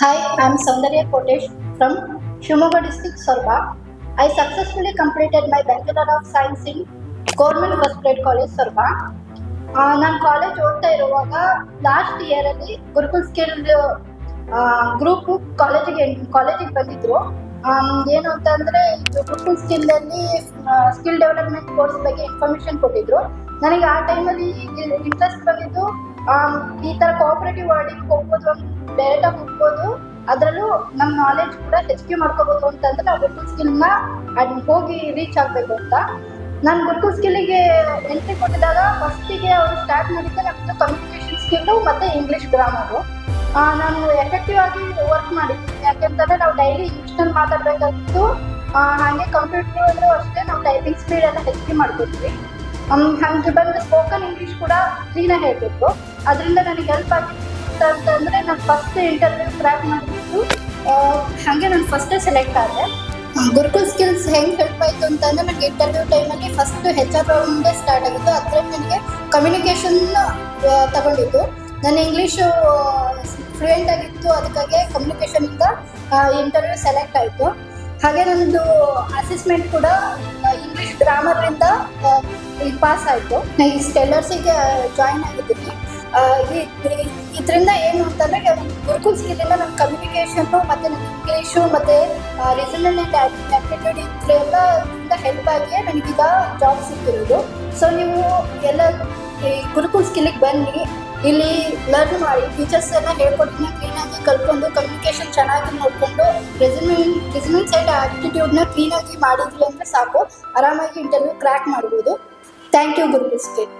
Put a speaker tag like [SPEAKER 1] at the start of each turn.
[SPEAKER 1] Hi, I am Saundarya Kotesh from Shimoga district, Sorba. I successfully completed my Bachelor of Science in Government First Grade College, Sorba. ನಾನು college ಓದ್ತಾ ಇರುವಾಗ last ಇಯರಲ್ಲಿ gurukul skill group ಕಾಲೇಜಿಗೆ ಬಂದಿದ್ರು. ಏನು ಅಂತಂದ್ರೆ gurukul ಸ್ಕಿಲ್ಲಲ್ಲಿ skill development course ಬಗ್ಗೆ information ಕೊಟ್ಟಿದ್ರು. ನನಗೆ ಆ ಟೈಮಲ್ಲಿ ಇಂಟ್ರೆಸ್ಟ್ ಬಂದಿದ್ದು ಈ ಥರ ಕೋಆಪರೇಟಿವ್ ವರ್ಡಿಗೆ ಹೋಗ್ಬೋದು, ಡೈರೆಕ್ಟಾಗಿ ಹೋಗ್ಬೋದು, ಅದರಲ್ಲೂ ನಮ್ಮ ನಾಲೆಜ್ ಕೂಡ ಹೆಚ್ಚಿಗೆ ಮಾಡ್ಕೋಬೋದು ಅಂತಂದ್ರೆ ನಾವು ಗುರುಕುಲ್ ಸ್ಕಿಲ್ನ ಹೋಗಿ ರೀಚ್ ಆಗಬೇಕು ಅಂತ. ನಾನು ಗುರುಕುಲ್ ಸ್ಕಿಲ್ಲಿಗೆ ಎಂಟ್ರಿ ಕೊಟ್ಟಿದ್ದಾಗ ಫಸ್ಟಿಗೆ ಅವರು ಸ್ಟಾರ್ಟ್ ಮಾಡಿದ್ದೆ ನಮ್ಮದು ಕಮ್ಯುನಿಕೇಷನ್ ಸ್ಕಿಲ್ಲು ಮತ್ತು ಇಂಗ್ಲೀಷ್ ಗ್ರಾಮರು. ನಾನು ಎಫೆಕ್ಟಿವ್ ಆಗಿ ವರ್ಕ್ ಮಾಡಿದ್ವಿ, ಯಾಕೆಂತಂದರೆ ನಾವು ಡೈಲಿ ಇಂಗ್ಲೀಷ್ನಲ್ಲಿ ಮಾತಾಡಬೇಕಾಗಿತ್ತು. ಹಾಗೆ ಕಂಪ್ಯೂಟರ್ ಅಷ್ಟೇ ನಾವು ಟೈಪಿಂಗ್ ಸ್ಪೀಡ್ ಎಲ್ಲ ಹೆಚ್ಚಿಗೆ ಮಾಡ್ಕೊತೀವಿ. ಹಾಗೆ ಬಂದು ಸ್ಪೋಕನ್ ಇಂಗ್ಲೀಷ್ ಕೂಡ ಕ್ಲೀನಾಗಿ ಹೇಳ್ಬೇಕು. ಅದರಿಂದ ನನಗೆ ಹೆಲ್ಪ್ ಆಗಿತ್ತು ಅಂತಂದರೆ ನಾನು ಫಸ್ಟ್ ಇಂಟರ್ವ್ಯೂ ಕ್ರ್ಯಾಕ್ ಮಾಡಿಬಿಟ್ಟು ಹಾಗೆ ನಾನು ಫಸ್ಟೇ ಸೆಲೆಕ್ಟ್ ಆದೆ. ಗುರುಕುಲ್ ಸ್ಕಿಲ್ಸ್ ಹೆಂಗೆ ಹೆಲ್ಪ್ ಆಯಿತು ಅಂತಂದರೆ ನನಗೆ ಇಂಟರ್ವ್ಯೂ ಟೈಮಲ್ಲಿ ಫಸ್ಟ್ HR ರೌಂಡೇ ಸ್ಟಾರ್ಟ್ ಆಗಿತ್ತು. ಅದರಲ್ಲಿ ನನಗೆ ಕಮ್ಯುನಿಕೇಷನ್ ತಗೊಂಡಿದ್ದು. ನನ್ನ ಇಂಗ್ಲೀಷು ಫ್ಲೂಯೆಂಟ್ ಆಗಿತ್ತು, ಅದಕ್ಕಾಗಿ ಕಮ್ಯುನಿಕೇಷನಿಂದ ಇಂಟರ್ವ್ಯೂ ಸೆಲೆಕ್ಟ್ ಆಯಿತು. ಹಾಗೆ ನನ್ನದು ಅಸೆಸ್ಮೆಂಟ್ ಕೂಡ ಇಂಗ್ಲೀಷ್ ಗ್ರಾಮರಿಂದ ಪಾಸ್ ಆಯಿತು. ಈ ಸ್ಟೆಲ್ಲರ್ಸಿಗೆ ಜಾಯಿನ್ ಆಗಿದ್ದೀನಿ. ಇದರಿಂದ ಏನು ಅಂತಂದರೆ ಗುರುಕುಲ್ ಸ್ಕಿಲ್ಲಿಂದ ನನ್ನ ಕಮ್ಯುನಿಕೇಷನ್ನು ಮತ್ತು ನನ್ನ ಇಂಗ್ಲೀಷು ಮತ್ತು ರೀಸನಲ್ ಆ್ಯಂಡ್ ಆ್ಯಪ್ಟಿಟ್ಯೂಡ್ ಇದೆಲ್ಲ ಹೆಲ್ಪ್ ಆಗಿ ನನಗೀಗ ಜಾಬ್ ಸಿಕ್ಕಿರೋದು. ಸೊ ನೀವು ಎಲ್ಲ ಈ ಗುರುಕುಲ್ ಸ್ಕಿಲ್ಲಿಗೆ ಬನ್ನಿ, ಇಲ್ಲಿ ಲರ್ನ್ ಮಾಡಿ, ಟೀಚರ್ಸ್ ಎಲ್ಲ ಹೇಳ್ಕೊಟ್ಟಿನ ಕ್ಲೀನಾಗಿ ಕಲ್ತ್ಕೊಂಡು ಕಮ್ಯುನಿಕೇಷನ್ ಚೆನ್ನಾಗಿ ನೋಡಿಕೊಂಡು ರೆಸ್ಯೂಮೆಂಟ್ ಸೈಡ್ ಆ್ಯಪ್ಟಿಟ್ಯೂಡ್ನ ಕ್ಲೀನಾಗಿ ಮಾಡಿದ್ರಿ ಅಂದರೆ ಸಾಕು, ಆರಾಮಾಗಿ ಇಂಟರ್ವ್ಯೂ ಕ್ರ್ಯಾಕ್ ಮಾಡ್ಬೋದು. Thank you Gurukul skill.